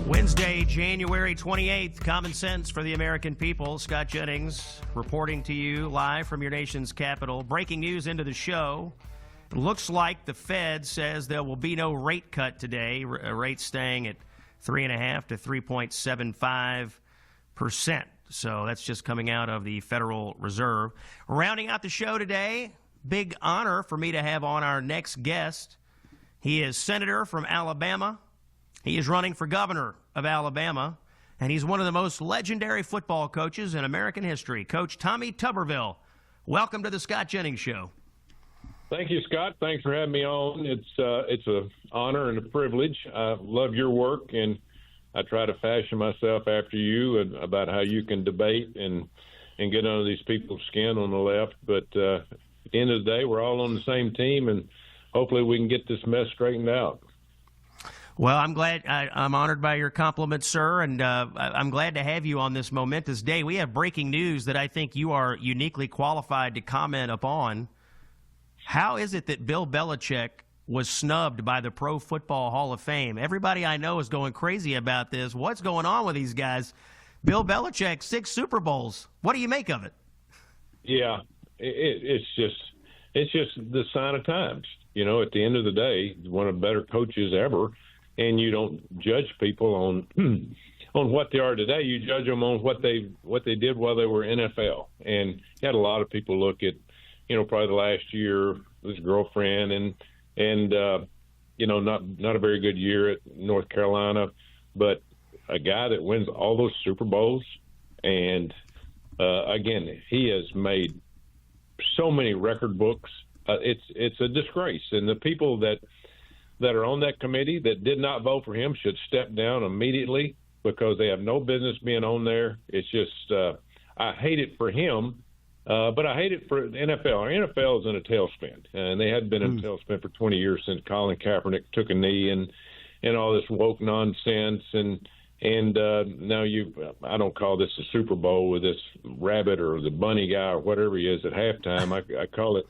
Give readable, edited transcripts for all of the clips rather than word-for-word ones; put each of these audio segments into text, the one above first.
Wednesday, January 28th, Common Sense for the American people. Scott Jennings reporting to you live from your nation's capital. Breaking news into the show. Looks like the Fed says there will be no rate cut today. Rates staying at 3.5 to 3.75%. So that's just coming out of the Federal Reserve. Rounding out the show today, big honor for me to have on our next guest. He is Senator from Alabama. He is running for governor of Alabama, and he's one of the most legendary football coaches in American history, Coach Tommy Tuberville. Welcome to the Scott Jennings Show. Thank you, Scott. Thanks for having me on. It's an honor and a privilege. I love your work, and I try to fashion myself after you about how you can debate and get under these people's skin on the left. But at the end of the day, we're all on the same team, and hopefully we can get this mess straightened out. Well, I'm glad. I'm honored by your compliments, sir, and I'm glad to have you on this momentous day. We have breaking news that I think you are uniquely qualified to comment upon. How is it that Bill Belichick was snubbed by the Pro Football Hall of Fame? Everybody I know is going crazy about this. What's going on with these guys? Bill Belichick, 6 Super Bowls. What do you make of it? Yeah, it's just the sign of times. You know, at the end of the day, one of the better coaches ever. And you don't judge people on what they are today. You judge them on what they did while they were NFL. And you had a lot of people look at, probably the last year, his girlfriend, and not a very good year at North Carolina, but a guy that wins all those Super Bowls. And again, he has made so many record books. It's a disgrace, and the people that are on that committee that did not vote for him should step down immediately because they have no business being on there. It's just I hate it for him, but I hate it for the NFL. Our NFL is in a tailspin, and they had been in a tailspin for 20 years since Colin Kaepernick took a knee and all this woke nonsense. And now I don't call this a Super Bowl with this rabbit or the bunny guy or whatever he is at halftime. I call it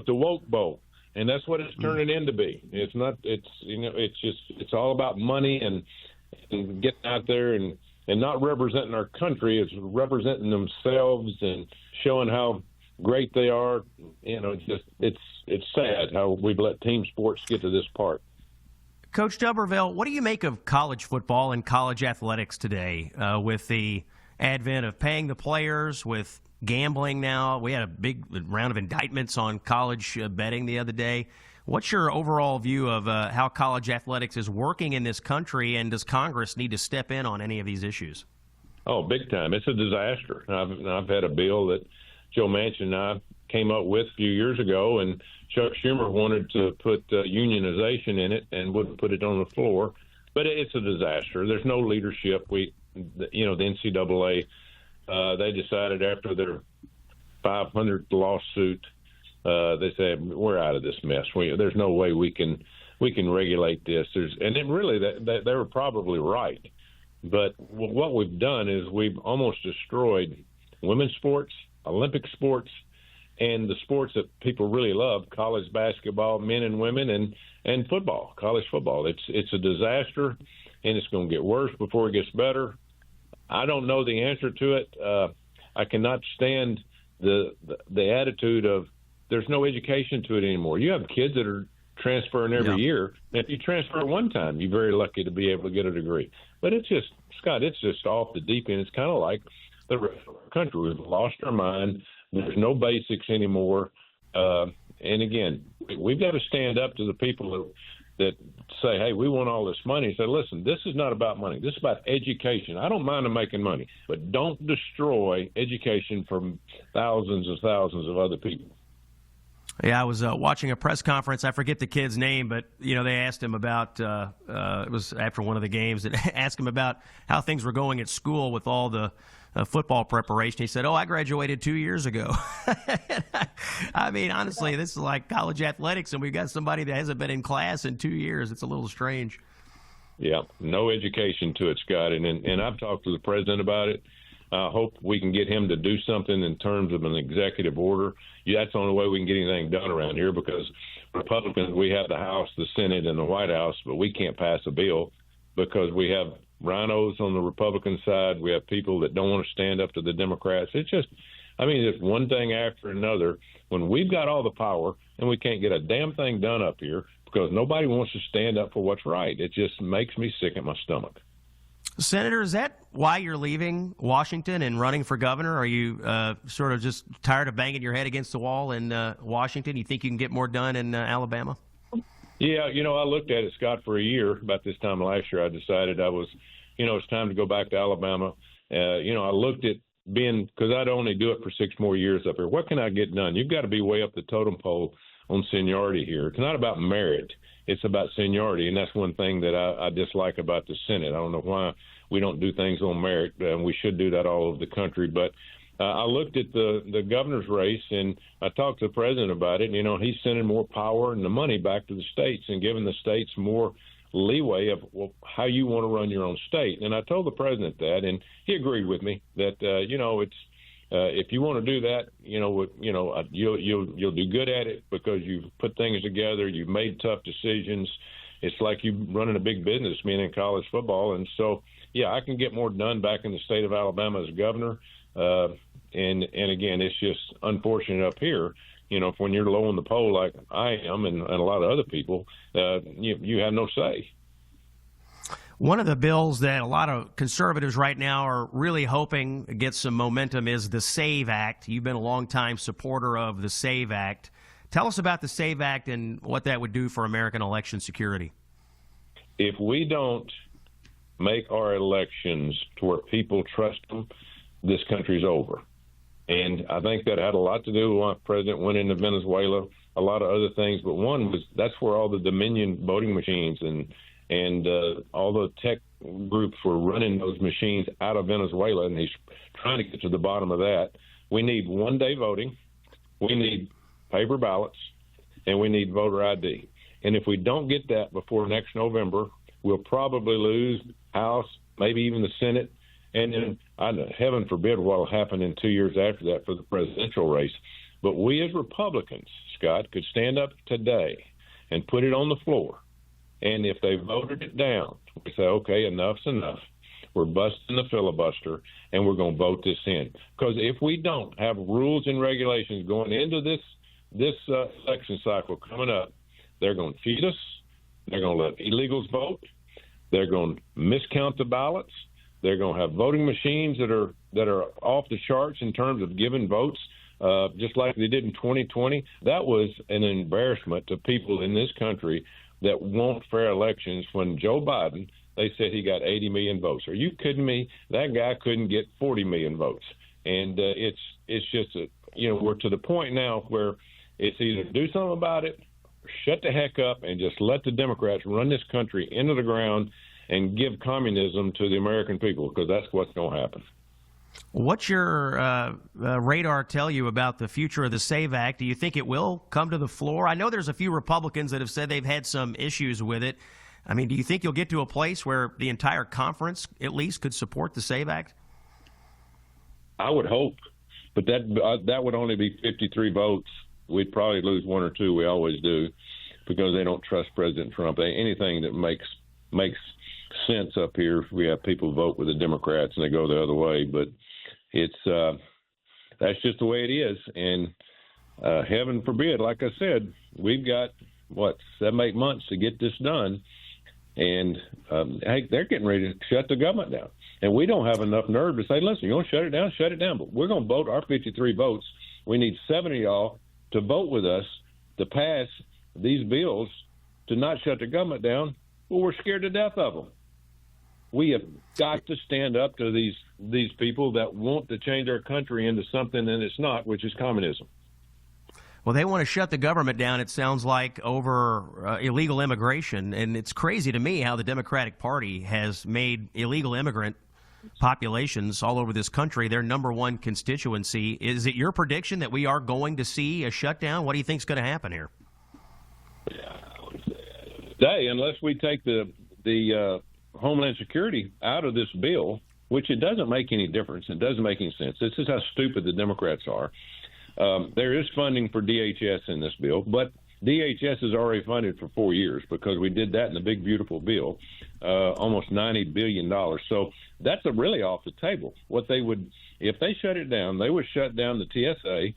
the woke bowl. And that's what it's turning into be. It's not. It's all about money and getting out there and not representing our country. It's representing themselves and showing how great they are. It's sad how we've let team sports get to this part. Coach Tuberville, what do you make of college football and college athletics today with the advent of paying the players, with gambling now? We had a big round of indictments on college betting the other day. What's your overall view of how college athletics is working in this country, and does Congress need to step in on any of these issues? Oh, big time. It's a disaster. I've had a bill that Joe Manchin and I came up with a few years ago, and Chuck Schumer wanted to put unionization in it and wouldn't put it on the floor. But it's a disaster. There's no leadership. The NCAA, they decided after their 500th lawsuit, they said, we're out of this mess. There's no way we can regulate this. They were probably right. But what we've done is we've almost destroyed women's sports, Olympic sports, and the sports that people really love, college basketball, men and women, and football, college football. It's a disaster, and it's going to get worse before it gets better. I don't know the answer to it. I cannot stand the attitude of there's no education to it anymore. You have kids that are transferring every year. And if you transfer one time, you're very lucky to be able to get a degree. But it's just, Scott, it's just off the deep end. It's kind of like the rest of our country. We've lost our mind. There's no basics anymore. And again, we've got to stand up to the people that say, hey, we want all this money. Say, listen, this is not about money. This is about education. I don't mind them making money, but don't destroy education for thousands of other people. Yeah, I was watching a press conference. I forget the kid's name, but, they asked him about, it was after one of the games, that asked him about how things were going at school with all the football preparation. He said, I graduated 2 years ago. I mean, honestly, this is like college athletics, and we've got somebody that hasn't been in class in 2 years. It's a little strange. Yeah, no education to it, Scott. And I've talked to the president about it. I hope we can get him to do something in terms of an executive order. That's the only way we can get anything done around here, because Republicans, we have the House, the Senate, and the White House, but we can't pass a bill because we have rhinos on the Republican side. We have people that don't want to stand up to the Democrats. It's just, I mean, it's one thing after another. When we've got all the power and we can't get a damn thing done up here because nobody wants to stand up for what's right, it just makes me sick at my stomach. Senator, is that why you're leaving Washington and running for governor? Are you sort of just tired of banging your head against the wall in Washington? You think you can get more done in Alabama? Yeah, I looked at it, Scott, for a year. About this time last year, I decided it's time to go back to Alabama. I looked at because I'd only do it for 6 more years up here. What can I get done? You've got to be way up the totem pole on seniority here. It's not about merit. It's about seniority, and that's one thing that I dislike about the Senate. I don't know why we don't do things on merit. We should do that all over the country. But I looked at the governor's race, and I talked to the president about it. He's sending more power and the money back to the states and giving the states more leeway of how you want to run your own state. And I told the president that, and he agreed with me that it's if you want to do that, you'll do good at it because you've put things together, you've made tough decisions. It's like you running a big business, meaning college football. And so, yeah, I can get more done back in the state of Alabama as governor. And again, it's just unfortunate up here. When you're low on the pole like I am and a lot of other people, you have no say. One of the bills that a lot of conservatives right now are really hoping gets some momentum is the SAVE Act. You've been a longtime supporter of the SAVE Act. Tell us about the SAVE Act and what that would do for American election security. If we don't make our elections to where people trust them, this country's over. And I think that had a lot to do with why the president went into Venezuela, a lot of other things. But one was that's where all the Dominion voting machines and all the tech groups were running those machines out of Venezuela, and he's trying to get to the bottom of that. We need one-day voting. We need paper ballots, and we need voter ID. And if we don't get that before next November, we'll probably lose House, maybe even the Senate. And then, heaven forbid, what will happen in 2 years after that for the presidential race. But we as Republicans, Scott, could stand up today and put it on the floor. And if they voted it down, we say, okay, enough's enough. We're busting the filibuster, and we're going to vote this in. Because if we don't have rules and regulations going into this election cycle coming up, they're going to cheat us. They're going to let illegals vote. They're going to miscount the ballots. They're going to have voting machines that are off the charts in terms of giving votes, just like they did in 2020. That was an embarrassment to people in this country that want fair elections. When Joe Biden, they said he got 80 million votes. Are you kidding me? That guy couldn't get 40 million votes. And it's just, we're to the point now where it's either do something about it, or shut the heck up, and just let the Democrats run this country into the ground and give communism to the American people, because that's what's going to happen. What's your radar tell you about the future of the SAVE Act? Do you think it will come to the floor? I know there's a few Republicans that have said they've had some issues with it. I mean, do you think you'll get to a place where the entire conference at least could support the SAVE Act? I would hope, but that would only be 53 votes. We'd probably lose 1 or 2. We always do, because they don't trust President Trump. Anything that makes sense up here, we have people vote with the Democrats and they go the other way. But it's that's just the way it is. And heaven forbid, like I said, we've got 7-8 months to get this done. And hey, they're getting ready to shut the government down. And we don't have enough nerve to say, listen, you want to shut it down? Shut it down. But we're going to vote our 53 votes. We need 70 of y'all to vote with us to pass these bills to not shut the government down. Well, we're scared to death of them. We have got to stand up to these people that want to change our country into something that it's not, which is communism. Well, they want to shut the government down, it sounds like, over illegal immigration. And it's crazy to me how the Democratic Party has made illegal immigrant populations all over this country their number one constituency. Is it your prediction that we are going to see a shutdown? What do you think is going to happen here? Unless we take the Homeland Security out of this bill, which it doesn't make any difference. It doesn't make any sense. This is how stupid the Democrats are. There is funding for DHS in this bill, but DHS is already funded for 4 years because we did that in the big, beautiful bill, almost $90 billion. So that's really off the table. What they would, if they shut it down, they would shut down the TSA,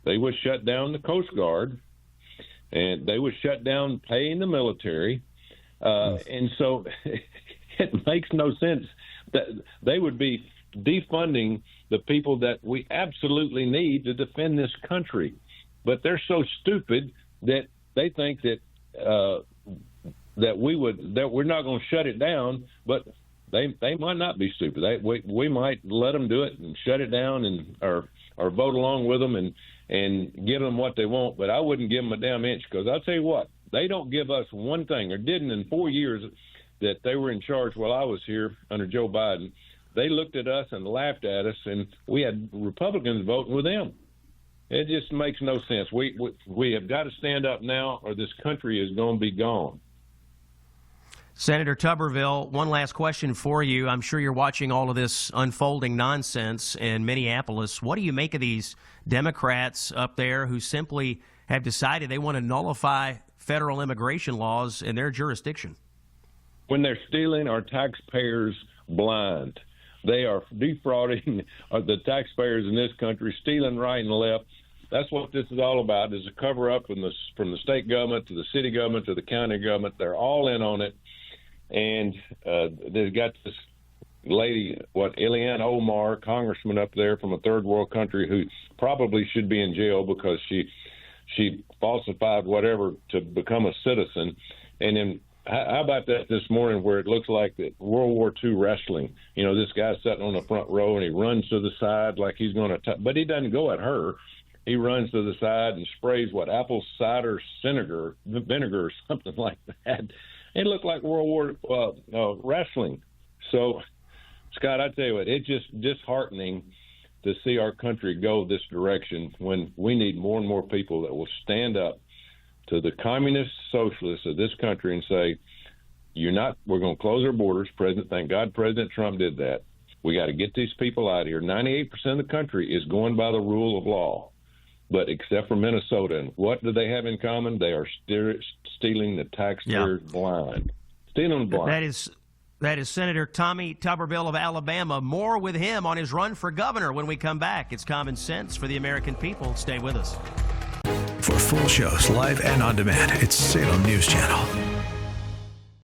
they would shut down the Coast Guard, and they would shut down paying the military. And so it makes no sense that they would be defunding the people that we absolutely need to defend this country. But they're so stupid that they think that that we're not going to shut it down, but they might not be stupid. We might let them do it and shut it down and or vote along with them and give them what they want. But I wouldn't give them a damn inch, because I'll tell you what, they don't give us one thing, or didn't in 4 years that they were in charge while I was here under Joe Biden. They looked at us and laughed at us, and we had Republicans voting with them. It just makes no sense. We have got to stand up now, or this country is going to be gone. Senator Tuberville, one last question for you. I'm sure you're watching all of this unfolding nonsense in Minneapolis. What do you make of these Democrats up there who simply have decided they want to nullify federal immigration laws in their jurisdiction? When they're stealing our taxpayers blind, they are defrauding the taxpayers in this country, stealing right and left. That's what this is all about, is a cover-up from the state government to the city government to the county government. They're all in on it. And they've got this lady, Ilhan Omar, congressman up there from a third world country, who probably should be in jail because she falsified whatever to become a citizen. And then how about that this morning, where it looks like that World War II wrestling? You know, this guy's sitting on the front row and he runs to the side like he's going to, but he doesn't go at her. He runs to the side and sprays apple cider vinegar or something like that. It looked like World War wrestling. So, Scott, I tell you what, it's just disheartening to see our country go this direction when we need more and more people that will stand up to the communist socialists of this country and say, we're going to close our borders. Thank God President Trump did that. We got to get these people out of here. 98% of the country is going by the rule of law, but except for Minnesota. And what do they have in common? They are stealing the taxpayers blind. Stealing them blind. That is Senator Tommy Tuberville of Alabama. More with him on his run for governor when we come back. It's Common Sense for the American people. Stay with us. For full shows, live and on demand, it's Salem News Channel.